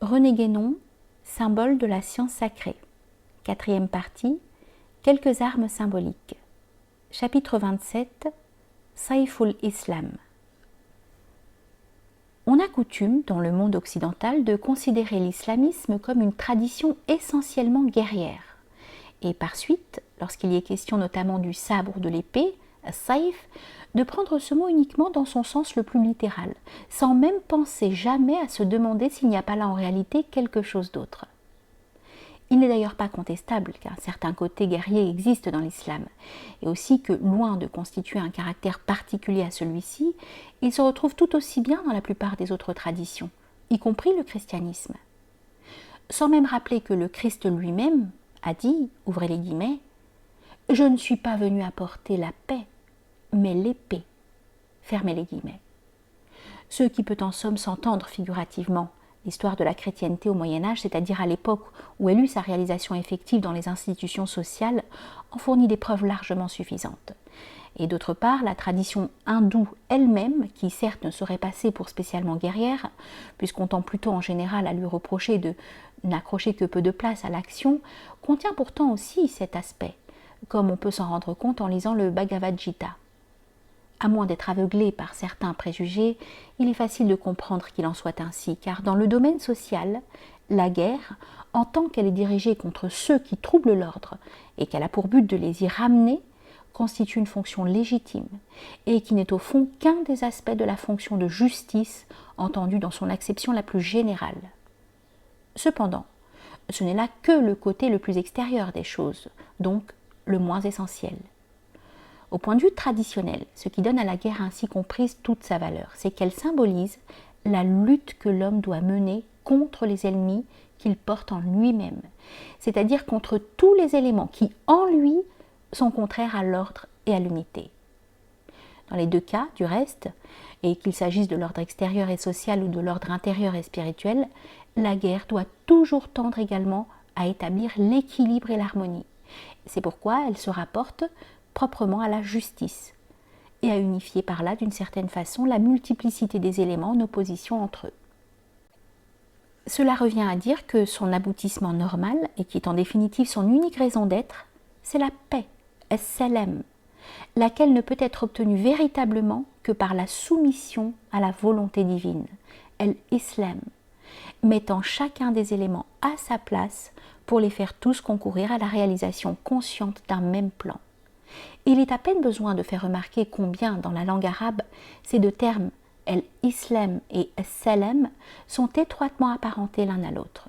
René Guénon, symbole de la science sacrée. 4e partie, quelques armes symboliques. Chapitre 27, Saïful Islam. On a coutume, dans le monde occidental, de considérer l'islamisme comme une tradition essentiellement guerrière. Et par suite, lorsqu'il y est question notamment du sabre ou de l'épée, saïf, de prendre ce mot uniquement dans son sens le plus littéral, sans même penser jamais à se demander s'il n'y a pas là en réalité quelque chose d'autre. Il n'est d'ailleurs pas contestable qu'un certain côté guerrier existe dans l'islam, et aussi que, loin de constituer un caractère particulier à celui-ci, il se retrouve tout aussi bien dans la plupart des autres traditions, y compris le christianisme. Sans même rappeler que le Christ lui-même a dit, ouvrez les guillemets, « Je ne suis pas venu apporter la paix, mais l'épée », fermez les guillemets. Ce qui peut en somme s'entendre figurativement. L'histoire de la chrétienté au Moyen-Âge, c'est-à-dire à l'époque où elle eut sa réalisation effective dans les institutions sociales, en fournit des preuves largement suffisantes. Et d'autre part, la tradition hindoue elle-même, qui certes ne serait passée pour spécialement guerrière, puisqu'on tend plutôt en général à lui reprocher de n'accrocher que peu de place à l'action, contient pourtant aussi cet aspect, comme on peut s'en rendre compte en lisant le Bhagavad Gita. À moins d'être aveuglé par certains préjugés, il est facile de comprendre qu'il en soit ainsi, car dans le domaine social, la guerre, en tant qu'elle est dirigée contre ceux qui troublent l'ordre et qu'elle a pour but de les y ramener, constitue une fonction légitime et qui n'est au fond qu'un des aspects de la fonction de justice entendue dans son acception la plus générale. Cependant, ce n'est là que le côté le plus extérieur des choses, donc le moins essentiel. Au point de vue traditionnel, ce qui donne à la guerre ainsi comprise toute sa valeur, c'est qu'elle symbolise la lutte que l'homme doit mener contre les ennemis qu'il porte en lui-même, c'est-à-dire contre tous les éléments qui, en lui, sont contraires à l'ordre et à l'unité. Dans les deux cas, du reste, et qu'il s'agisse de l'ordre extérieur et social ou de l'ordre intérieur et spirituel, la guerre doit toujours tendre également à établir l'équilibre et l'harmonie. C'est pourquoi elle se rapporte proprement à la justice et à unifier par là d'une certaine façon la multiplicité des éléments en opposition entre eux. Cela revient à dire que son aboutissement normal, et qui est en définitive son unique raison d'être, c'est la paix, as-salam, laquelle ne peut être obtenue véritablement que par la soumission à la volonté divine, al-Islam, mettant chacun des éléments à sa place pour les faire tous concourir à la réalisation consciente d'un même plan. Il est à peine besoin de faire remarquer combien, dans la langue arabe, ces deux termes, al-Islam et as-salam, sont étroitement apparentés l'un à l'autre.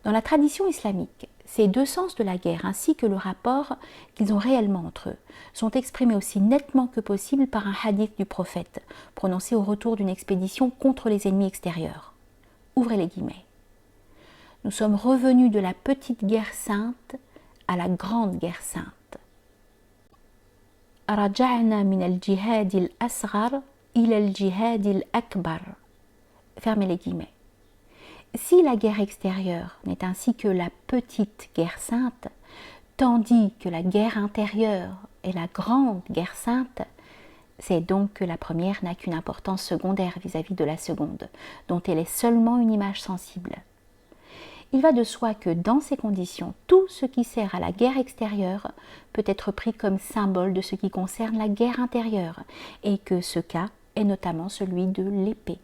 Dans la tradition islamique, ces deux sens de la guerre, ainsi que le rapport qu'ils ont réellement entre eux, sont exprimés aussi nettement que possible par un hadith du prophète, prononcé au retour d'une expédition contre les ennemis extérieurs. Ouvrez les guillemets. Nous sommes revenus de la petite guerre sainte à la grande guerre sainte. رجعنا من الجهاد الأصغر إلى الجهاد الأكبر. Fermez les guillemets. Si la guerre extérieure n'est ainsi que la petite guerre sainte, tandis que la guerre intérieure est la grande guerre sainte, c'est donc que la première n'a qu'une importance secondaire vis-à-vis de la seconde, dont elle est seulement une image sensible. Il va de soi que dans ces conditions, tout ce qui sert à la guerre extérieure peut être pris comme symbole de ce qui concerne la guerre intérieure, et que ce cas est notamment celui de l'épée.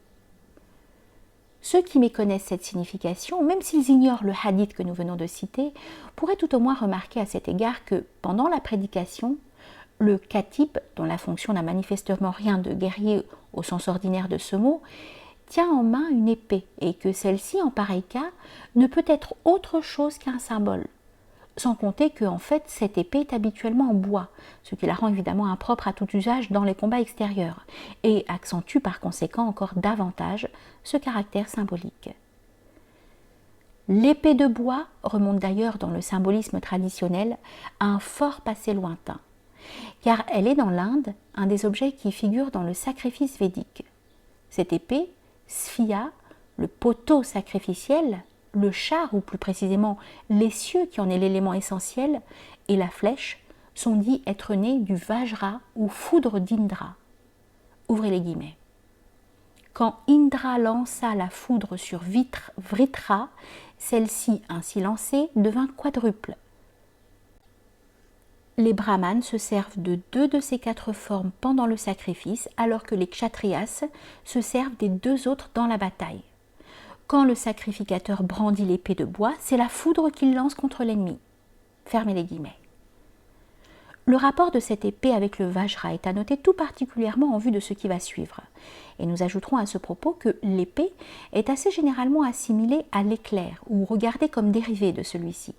Ceux qui méconnaissent cette signification, même s'ils ignorent le hadith que nous venons de citer, pourraient tout au moins remarquer à cet égard que, pendant la prédication, le khatib, dont la fonction n'a manifestement rien de guerrier au sens ordinaire de ce mot, tient en main une épée et que celle-ci, en pareil cas, ne peut être autre chose qu'un symbole. Sans compter que, en fait, cette épée est habituellement en bois, ce qui la rend évidemment impropre à tout usage dans les combats extérieurs, et accentue par conséquent encore davantage ce caractère symbolique. L'épée de bois remonte d'ailleurs dans le symbolisme traditionnel à un fort passé lointain, car elle est dans l'Inde un des objets qui figure dans le sacrifice védique. Cette épée, Sphia, le poteau sacrificiel, le char, ou plus précisément l'essieu qui en est l'élément essentiel, et la flèche sont dits être nés du Vajra ou foudre d'Indra. Ouvrez les guillemets. quand Indra lança la foudre sur Vritra, celle-ci, ainsi lancée, devint quadruple. Les brahmanes se servent de 2 de ces 4 formes pendant le sacrifice, alors que les kshatriyas se servent des 2 autres dans la bataille. Quand le sacrificateur brandit l'épée de bois, c'est la foudre qu'il lance contre l'ennemi. Fermez les guillemets. Le rapport de cette épée avec le Vajra est à noter tout particulièrement en vue de ce qui va suivre. Et nous ajouterons à ce propos que l'épée est assez généralement assimilée à l'éclair ou regardée comme dérivée de celui-ci,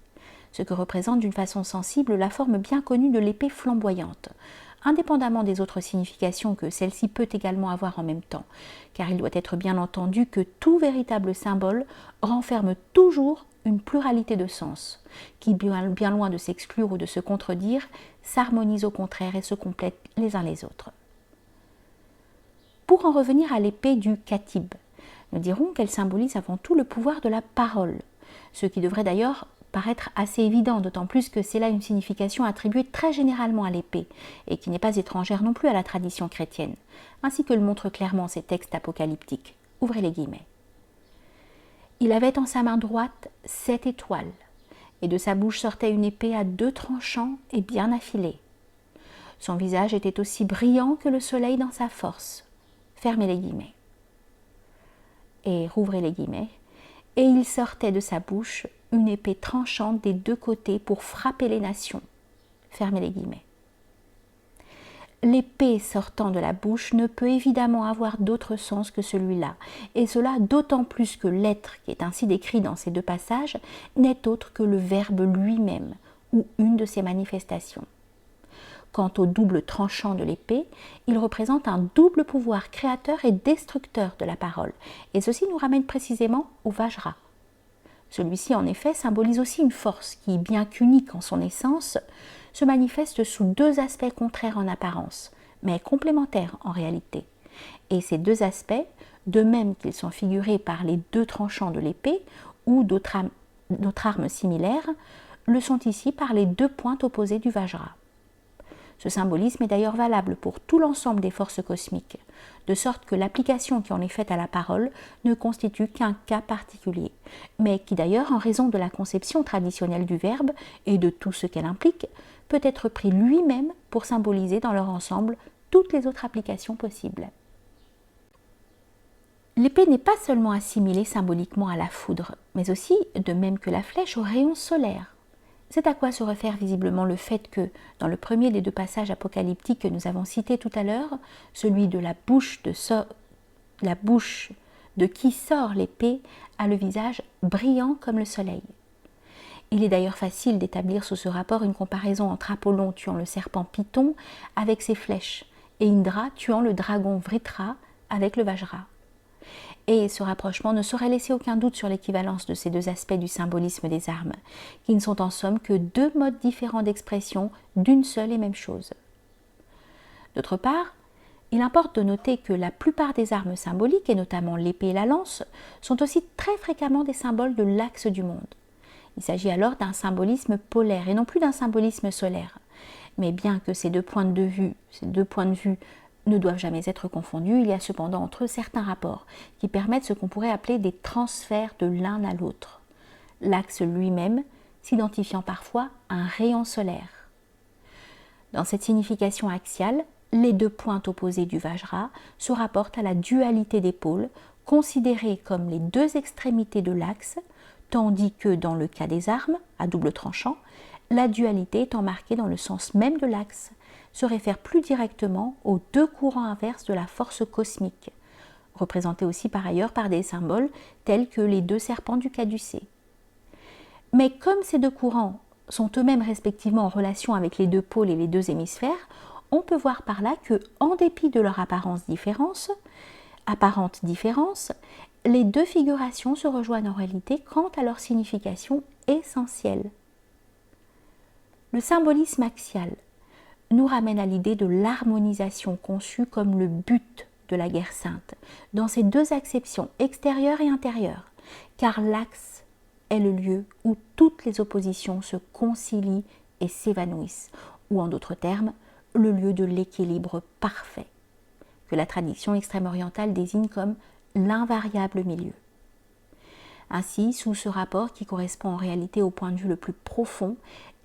ce que représente d'une façon sensible la forme bien connue de l'épée flamboyante, indépendamment des autres significations que celle-ci peut également avoir en même temps, car il doit être bien entendu que tout véritable symbole renferme toujours une pluralité de sens, qui, bien loin de s'exclure ou de se contredire, s'harmonisent au contraire et se complètent les uns les autres. Pour en revenir à l'épée du Katib, nous dirons qu'elle symbolise avant tout le pouvoir de la parole, ce qui devrait d'ailleurs paraître assez évident, d'autant plus que c'est là une signification attribuée très généralement à l'épée, et qui n'est pas étrangère non plus à la tradition chrétienne, ainsi que le montrent clairement ces textes apocalyptiques. Ouvrez les guillemets. Il avait en sa main droite 7 étoiles, et de sa bouche sortait une épée à 2 tranchants et bien affilée. Son visage était aussi brillant que le soleil dans sa force. Fermez les guillemets. Et rouvrez les guillemets. Et il sortait de sa bouche une épée tranchante des 2 côtés pour frapper les nations. Fermez les guillemets. L'épée sortant de la bouche ne peut évidemment avoir d'autre sens que celui-là, et cela d'autant plus que l'être qui est ainsi décrit dans ces 2 passages n'est autre que le Verbe lui-même, ou une de ses manifestations. Quant au double tranchant de l'épée, il représente un double pouvoir créateur et destructeur de la parole, et ceci nous ramène précisément au Vajra. Celui-ci, en effet, symbolise aussi une force qui, bien qu'unique en son essence, se manifeste sous 2 aspects contraires en apparence, mais complémentaires en réalité. Et ces 2 aspects, de même qu'ils sont figurés par les 2 tranchants de l'épée ou d'autres armes similaires, le sont ici par les 2 pointes opposées du Vajra. Ce symbolisme est d'ailleurs valable pour tout l'ensemble des forces cosmiques, de sorte que l'application qui en est faite à la parole ne constitue qu'un cas particulier, mais qui d'ailleurs, en raison de la conception traditionnelle du verbe et de tout ce qu'elle implique, peut être pris lui-même pour symboliser dans leur ensemble toutes les autres applications possibles. L'épée n'est pas seulement assimilée symboliquement à la foudre, mais aussi, de même que la flèche, aux rayons solaires. C'est à quoi se réfère visiblement le fait que, dans le premier des 2 passages apocalyptiques que nous avons cités tout à l'heure, celui de la bouche de qui sort l'épée a le visage brillant comme le soleil. Il est d'ailleurs facile d'établir sous ce rapport une comparaison entre Apollon tuant le serpent Python avec ses flèches et Indra tuant le dragon Vritra avec le Vajra. Et ce rapprochement ne saurait laisser aucun doute sur l'équivalence de ces 2 aspects du symbolisme des armes, qui ne sont en somme que 2 modes différents d'expression d'une seule et même chose. D'autre part, il importe de noter que la plupart des armes symboliques, et notamment l'épée et la lance, sont aussi très fréquemment des symboles de l'axe du monde. Il s'agit alors d'un symbolisme polaire et non plus d'un symbolisme solaire. Mais bien que ces deux points de vue ne doivent jamais être confondus, il y a cependant entre eux certains rapports qui permettent ce qu'on pourrait appeler des transferts de l'un à l'autre. L'axe lui-même s'identifiant parfois à un rayon solaire. Dans cette signification axiale, les 2 pointes opposées du Vajra se rapportent à la dualité des pôles, considérés comme les 2 extrémités de l'axe, tandis que dans le cas des armes, à double tranchant, la dualité étant marquée dans le sens même de l'axe, se réfère plus directement aux 2 courants inverses de la force cosmique, représentés aussi par ailleurs par des symboles tels que les 2 serpents du caducée. Mais comme ces 2 courants sont eux-mêmes respectivement en relation avec les 2 pôles et les 2 hémisphères, on peut voir par là que, en dépit de leur apparente différence, les 2 figurations se rejoignent en réalité quant à leur signification essentielle. Le symbolisme axial nous ramène à l'idée de l'harmonisation conçue comme le but de la guerre sainte, dans ses 2 acceptions extérieures et intérieures, car l'axe est le lieu où toutes les oppositions se concilient et s'évanouissent, ou en d'autres termes, le lieu de l'équilibre parfait, que la tradition extrême-orientale désigne comme l'invariable milieu. Ainsi, sous ce rapport qui correspond en réalité au point de vue le plus profond,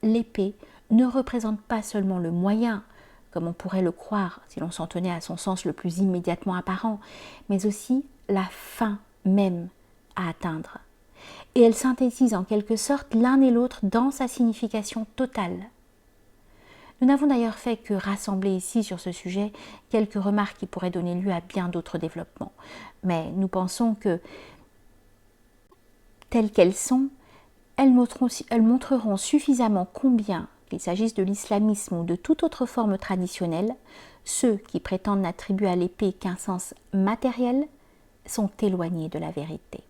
l'épée ne représente pas seulement le moyen, comme on pourrait le croire si l'on s'en tenait à son sens le plus immédiatement apparent, mais aussi la fin même à atteindre. Et elle synthétise en quelque sorte l'un et l'autre dans sa signification totale. Nous n'avons d'ailleurs fait que rassembler ici sur ce sujet quelques remarques qui pourraient donner lieu à bien d'autres développements. Mais nous pensons que, telles qu'elles sont, elles montreront suffisamment combien, qu'il s'agisse de l'islamisme ou de toute autre forme traditionnelle, ceux qui prétendent n'attribuer à l'épée qu'un sens matériel sont éloignés de la vérité.